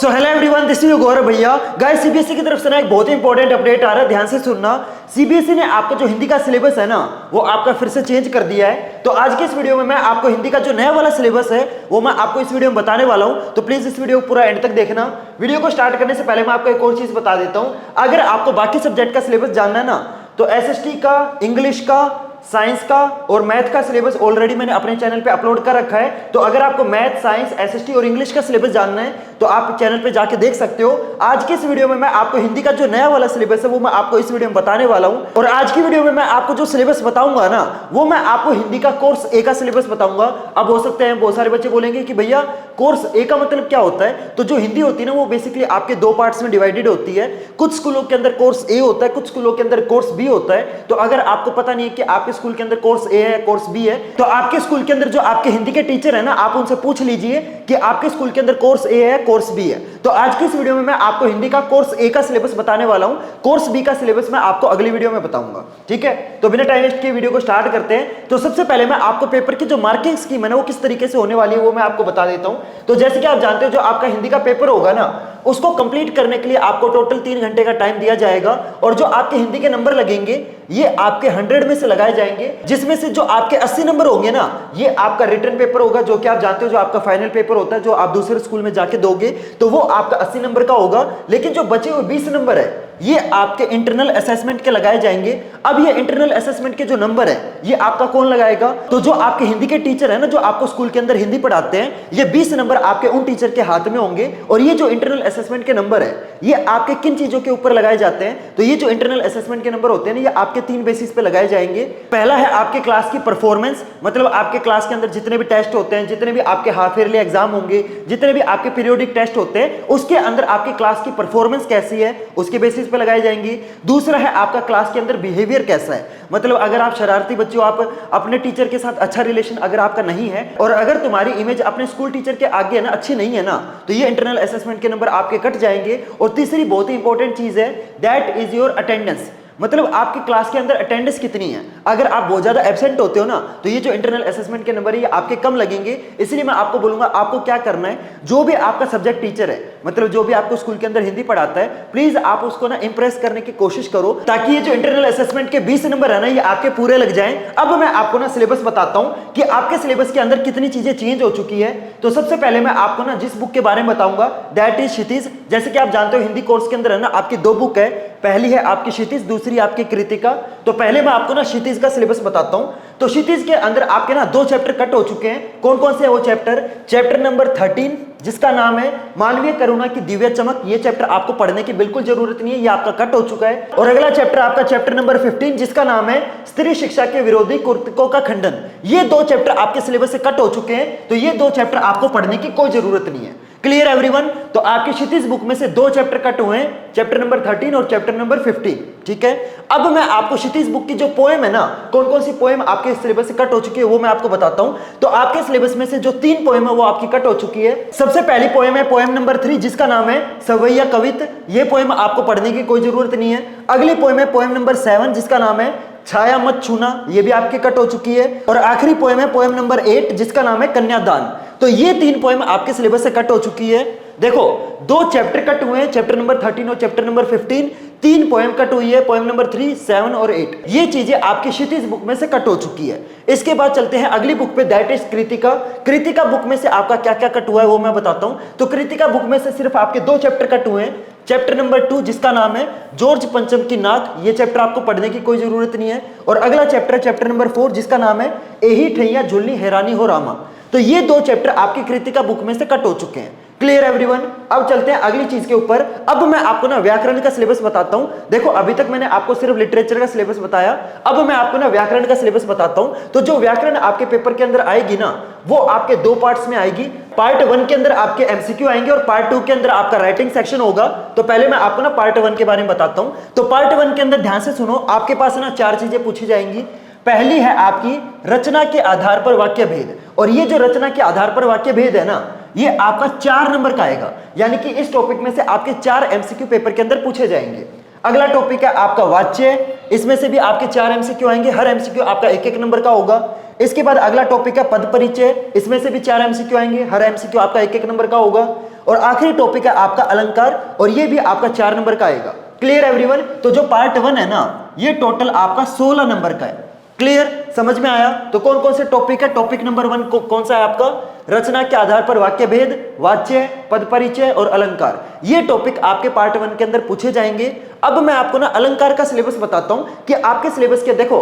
So hello everyone, this is Gaurav bhaiya. Guys, CBSE की तरफ से ना एक बहुत ही इंपॉर्टेंट अपडेट आ रहा है, ध्यान से सुनना। सीबीएसई ने आपका जो हिंदी का सिलेबस है ना, वो आपका फिर से चेंज कर दिया है। तो आज के इस वीडियो में मैं आपको हिंदी का जो नया वाला सिलेबस है वो मैं आपको इस वीडियो में बताने वाला हूं। तो प्लीज इस वीडियो को पूरा एंड तक देखना। वीडियो को स्टार्ट करने से पहले मैं आपको एक और चीज बता देता हूं। अगर आपको बाकी सब्जेक्ट का सिलेबस जानना है ना, तो एसएसटी का, इंग्लिश का, साइंस का और मैथ का सिलेबस ऑलरेडी मैंने अपने चैनल पे अपलोड कर रखा है। तो अगर आपको मैथ, साइंस, एसएसटी और इंग्लिश का सिलेबस जानना है तो आप चैनल पे जाके देख सकते हो। आज की इस वीडियो में मैं आपको हिंदी का जो नया वाला सिलेबस है वो मैं आपको इस वीडियो में बताने वाला हूं। और आज की वीडियो में मैं आपको जो सिलेबस बताऊंगा ना, वो मैं आपको हिंदी का कोर्स ए का सिलेबस बताऊंगा। अब हो सकते हैं बहुत सारे बच्चे बोलेंगे कि भैया कोर्स ए का मतलब क्या होता है। तो जो हिंदी होती है ना, वो बेसिकली आपके दो पार्ट्स में डिवाइडेड होती है। कुछ स्कूलों के अंदर कोर्स ए होता है, कुछ स्कूलों के अंदर कोर्स बी होता है। तो अगर आपको पता नहीं है कि आपके स्कूल के अंदर कोर्स ए है, कोर्स बी है, तो आपके स्कूल के अंदर जो आपके हिंदी के टीचर है ना, आप उनसे पूछ लीजिए कि आपके स्कूल के अंदर कोर्स ए है, कोर्स बी है। तो आज की इस वीडियो में मैं आपको हिंदी का कोर्स ए का सिलेबस बताने वाला हूं। कोर्स बी का सिलेबस मैं आपको अगली वीडियो में बताऊंगा, ठीक है। तो बिना टाइम वेस्ट किए वीडियो को स्टार्ट करते हैं। तो सबसे पहले मैं आपको पेपर की जो मार्किंग स्कीम है ना, वो किस तरीके से होने वाली है वो मैं आपको बता देता हूं। तो जैसे कि आप जानते हो, जो आपका हिंदी का पेपर होगा ना, उसको कंप्लीट करने के लिए आपको टोटल 3 घंटे का टाइम दिया जाएगा। और जो आपके हिंदी के नंबर लगेंगे ये आपके 100 में से लगाए जाएंगे, जिसमें से जो आपके 80 नंबर होंगे ना, ये आपका रिटन पेपर होगा, जो कि आप जानते हो जो आपका फाइनल पेपर होता है, जो आप दूसरे स्कूल में जाके दोगे, तो वो आपका 80 नंबर का होगा। लेकिन जो बचे हुए 20 नंबर है, ये आपके इंटरनल असेसमेंट के लगाए जाएंगे। अब ये इंटरनल असेसमेंट के जो नंबर है, ये आपका कौन लगाएगा? तो जो आपके हिंदी के टीचर है ना, जो आपको स्कूल के अंदर हिंदी पढ़ाते हैं, ये 20 नंबर आपके उन टीचर के हाथ में होंगे। और ये जो इंटरनल असेसमेंट के नंबर है, ये आपके किन चीजों के ऊपर लगाए जाते हैं? तो ये जो इंटरनल असेसमेंट के नंबर होते हैं ना, ये आपके 3 बेसिस पे लगाए जाएंगे। पहला है आपके क्लास की परफॉर्मेंस, मतलब आपके क्लास के अंदर जितने भी टेस्ट होते हैं, जितने भी आपके हाफ ईयरली एग्जाम होंगे, जितने भी आपके पीरियोडिक टेस्ट होते हैं, उसके अंदर आपकी क्लास की परफॉर्मेंस कैसी है, उसके बेसिस पे लगाई जाएंगी। दूसरा है आपका क्लास के अंदर बिहेवियर कैसा है, मतलब अगर आप शरारती बच्चे हो, आप अपने टीचर के साथ अच्छा रिलेशन अगर आपका नहीं है, और अगर तुम्हारी इमेज अपने स्कूल टीचर के आगे है ना अच्छी नहीं है ना, तो ये इंटरनल असेसमेंट के नंबर आपके कट जाएंगे। और तीसरी बहुत ही इंपॉर्टेंट चीज है, दैट इज योर अटेंडेंस, मतलब आपकी क्लास के अंदर अटेंडेंस कितनी है। अगर आप बहुत ज्यादा एब्सेंट होते हो ना, तो ये जो इंटरनल असेसमेंट के नंबर है ये आपके कम लगेंगे। इसलिए मैं आपको बोलूंगा आपको क्या करना है, जो भी आपका सब्जेक्ट टीचर है, मतलब जो भी आपको स्कूल के अंदर हिंदी पढ़ाता है, प्लीज आप उसको ना इंप्रेस करने की कोशिश करो, ताकि ये जो इंटरनल असेसमेंट के 20 नंबर है ना, ये आपके पूरे लग जाएं। अब मैं आपको ना सिलेबस बताता हूं कि आपके सिलेबस के अंदर कितनी चीजें चेंज हो चुकी है। तो सबसे पहले मैं आपको ना जिस बुक के बारे में बताऊंगा, दैट इज क्षितिज। जैसे कि आप जानते हो हिंदी कोर्स के अंदर है ना आपकी 2 बुक है, पहली है आपकी क्षितिज, दूसरी आपकी कृतिका। तो पहले मैं आपको ना क्षितिज का सिलेबस बताता हूं। तो क्षितिज के अंदर आपके ना 2 चैप्टर कट हो चुके हैं। कौन कौन से है वो चैप्टर? चैप्टर नंबर 13 जिसका नाम है मानवीय करुणा की दिव्य चमक, ये चैप्टर आपको पढ़ने की बिल्कुल जरूरत नहीं है, ये आपका कट हो चुका है। और अगला चैप्टर आपका चैप्टर नंबर 15 जिसका नाम है स्त्री शिक्षा के विरोधी कुर्तकों का खंडन। ये 2 चैप्टर आपके सिलेबस से कट हो चुके हैं, तो ये 2 चैप्टर आपको पढ़ने की कोई जरूरत नहीं है। Clear everyone? तो आपकी क्षितिज बुक में से 2 चैप्टर कट हुए हैं, चैप्टर नंबर 13 और चैप्टर नंबर 15, ठीक है। अब मैं आपको क्षितिज बुक की जो पोएम है ना, कौन कौन सी पोएम आपके सिलेबस से कट हो चुकी है वो मैं आपको बताता हूं। तो आपके सिलेबस में से जो 3 पोएम है वो आपकी कट हो चुकी है। सबसे पहली पोएम है पोएम नंबर 3 जिसका नाम है सवैया कवित। ये पोएम आपको पढ़ने की कोई जरूरत नहीं है। अगली पोएम है पोएम नंबर 7 जिसका नाम है छाया मत छूना, ये भी आपकी कट हो चुकी है। और आखिरी पोएम है पोएम नंबर 8 जिसका नाम है कन्यादान। तो ये 3 पोएम आपके सिलेबस से कट हो चुकी है। देखो 2 चैप्टर कट हुए हैं, चैप्टर नंबर 13 और चैप्टर नंबर 15। 3 पोएम कट हुई है, पोएम नंबर 3, 7 और 8। ये चीजें आपकी क्षितिज बुक में से कट हो चुकी है। इसके बाद चलते हैं अगली बुक पे, that is Kritika. Kritika book में से आपका क्या क्या कट हुआ है वो मैं बताता हूं। तो कृतिका बुक में से सिर्फ आपके 2 चैप्टर कट हुए हैं। चैप्टर नंबर 2 जिसका नाम है जॉर्ज पंचम की नाक, ये चैप्टर आपको पढ़ने की कोई जरूरत नहीं है। और अगला चैप्टर चैप्टर नंबर 4 जिसका नाम है एही ठैया झुलनी हैरानी हो रामा। तो ये 2 चैप्टर आपकी कृतिका बुक में से कट हो चुके हैं। Clear everyone? अब चलते हैं अगली चीज के ऊपर। अब मैं आपको ना व्याकरण का सिलेबस बताता हूं। देखो अभी तक मैंने आपको सिर्फ लिटरेचर का सिलेबस बताया, अब मैं आपको ना व्याकरण का सिलेबस बताता हूं। तो जो व्याकरण आपके पेपर के अंदर आएगी ना, वो आपके 2 पार्ट्स में आएगी। पार्ट 1 के अंदर आपके एमसीक्यू आएंगे और पार्ट 2 के अंदर आपका राइटिंग सेक्शन होगा। तो पहले मैं आपको ना पार्ट 1 के बारे में बताता हूं। तो पार्ट 1 के अंदर ध्यान से सुनो, आपके पास ना 4 चीजें पूछी जाएंगी। पहली है आपकी रचना के आधार पर वाक्य भेद, और ये जो रचना के आधार पर वाक्य भेद है ना, ये आपका 4 नंबर का आएगा। यानी कि इस टॉपिक में से आपके 4 एमसीक्यू पेपर के अंदर पूछे जाएंगे। अगला टॉपिक है आपका वाच्य, इसमें से भी आपके 4 एमसीक्यू आएंगे, हर एमसीक्यू आपका 1-1 नंबर का होगा। इसके बाद अगला टॉपिक है पद परिचय, इसमें से भी 4 एमसीक्यू आएंगे, हर एमसीक्यू आपका 1-1 नंबर का होगा। और आखिरी टॉपिक है आपका अलंकार, और ये भी आपका 4 नंबर का आएगा। Clear everyone? तो जो पार्ट 1 है ना, ये टोटल आपका 16 नंबर का है। क्लियर? समझ में आया? तो कौन कौन से टॉपिक है? टॉपिक नंबर 1 कौन सा है आपका? रचना के आधार पर वाक्य भेद, वाच्य, पद परिचय और अलंकार। ये टॉपिक आपके पार्ट 1 के अंदर पूछे जाएंगे। अब मैं आपको ना अलंकार का सिलेबस बताता हूं कि आपके सिलेबस के, देखो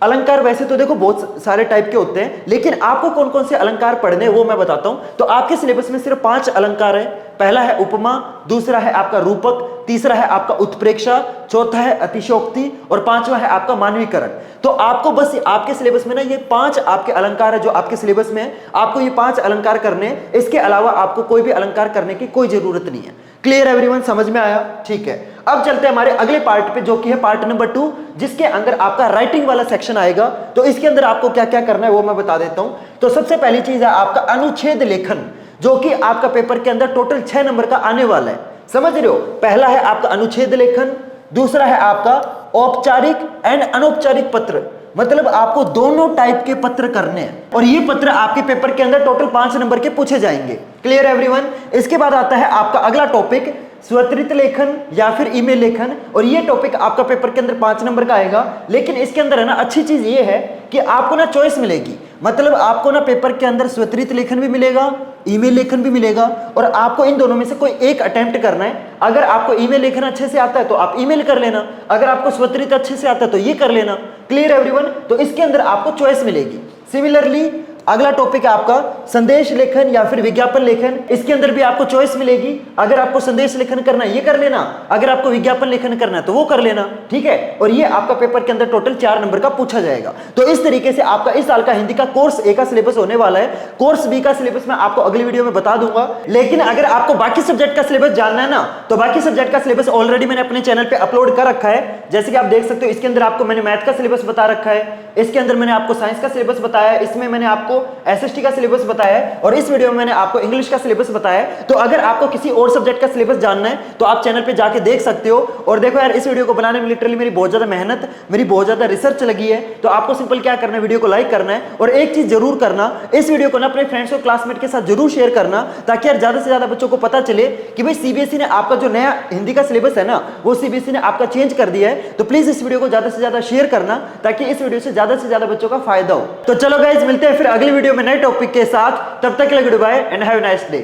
अलंकार वैसे तो देखो बहुत सारे टाइप के होते हैं, लेकिन आपको कौन कौन से अलंकार पढ़ने वो मैं बताता हूं। तो आपके सिलेबस में सिर्फ 5 अलंकार है। पहला है उपमा, दूसरा है आपका रूपक, तीसरा है आपका उत्प्रेक्षा, चौथा है अतिशयोक्ति और पांचवा है आपका मानवीकरण। तो आपको बस आपके सिलेबस में ना ये 5 आपके अलंकार है जो आपके सिलेबस में है, आपको ये 5 अलंकार करने, इसके अलावा आपको कोई भी अलंकार करने की कोई जरूरत नहीं है। Clear everyone? समझ में आया? ठीक है, अब चलते हैं हमारे अगले पार्ट पे जो कि है पार्ट नंबर 2, जिसके अंदर आपका राइटिंग वाला सेक्शन आएगा। तो इसके अंदर आपको क्या क्या करना है वो मैं बता देता हूं। तो सबसे पहली चीज है आपका अनुच्छेद लेखन, जो कि आपका पेपर के अंदर टोटल 6 नंबर का आने वाला है। समझ रहे हो? पहला है आपका अनुच्छेद लेखन, दूसरा है आपका औपचारिक एंड अनौपचारिक पत्र, मतलब आपको दोनों टाइप के पत्र करने हैं, और ये पत्र आपके पेपर के अंदर टोटल 5 नंबर के पूछे जाएंगे। Clear everyone? इसके बाद आता है आपका अगला टॉपिक स्वत्रित लेखन या फिर ईमेल लेखन, और ये टॉपिक आपका पेपर के अंदर 5 नंबर का आएगा। लेकिन इसके अंदर है ना अच्छी चीज ये है कि आपको ना चॉइस मिलेगी, मतलब आपको ना पेपर के अंदर स्वत्रित लेखन भी मिलेगा, ईमेल लेखन भी मिलेगा, और आपको इन दोनों में से कोई एक अटेम्प्ट करना है। अगर आपको ईमेल लेखन अच्छे से आता है तो आप ईमेल कर लेना, अगर आपको स्वत्रित अच्छे से आता है तो ये कर लेना। Clear everyone? तो इसके अंदर आपको चॉइस मिलेगी। सिमिलरली अगला टॉपिक है आपका संदेश लेखन या फिर विज्ञापन लेखन, इसके अंदर भी आपको चॉइस मिलेगी। अगर आपको संदेश लेखन करना है ये कर लेना, अगर आपको विज्ञापन लेखन करना है तो वो कर लेना। ठीक है, और ये आपका पेपर के अंदर टोटल 4 नंबर का पूछा जाएगा। तो इस तरीके से आपका इस साल का हिंदी का कोर्स ए का सिलेबस होने वाला है। कोर्स बी का सिलेबस मैं आपको अगली वीडियो में बता दूंगा। लेकिन अगर आपको बाकी सब्जेक्ट का सिलेबस जानना है ना, तो बाकी सब्जेक्ट का सिलेबस ऑलरेडी मैंने अपने चैनल पे अपलोड कर रखा है। जैसे कि आप देख सकते हो, इसके अंदर आपको मैंने मैथ का सिलेबस बता रखा है, इसके अंदर मैंने आपको साइंस का सिलेबस बताया है, इसमें मैंने आपको एसएसटी का सिलेबस बताया है, और इस वीडियो में मैंने आपको इंग्लिश का सिलेबस बताया है। तो अगर आपको किसी और सब्जेक्ट का सिलेबस जानना है तो आप चैनल पे जाके देख सकते हो। और देखो यार, इस वीडियो को बनाने में लिटरली मेरी बहुत ज्यादा मेहनत, मेरी बहुत ज्यादा रिसर्च लगी है। तो आपको सिंपल क्या करना है, वीडियो को लाइक करना है, और एक चीज जरूर करना, इस वीडियो को ना अपने फ्रेंड्स और क्लासमेट के साथ जरूर शेयर करना, ताकि यार ज्यादा से ज्यादा बच्चों को पता चले कि भाई सीबीएसई ने आपका जो नया हिंदी का सिलेबस है ना, वो सीबीएसई ने आपका चेंज कर दिया है। तो प्लीज इस वीडियो को ज्यादा से ज्यादा शेयर करना, ताकि इस वीडियो से ज्यादा बच्चों का फायदा हो। तो चलो गाइस, मिलते हैं फिर अगली वीडियो में नए टॉपिक के साथ। तब तक के लिए goodbye and have a nice day.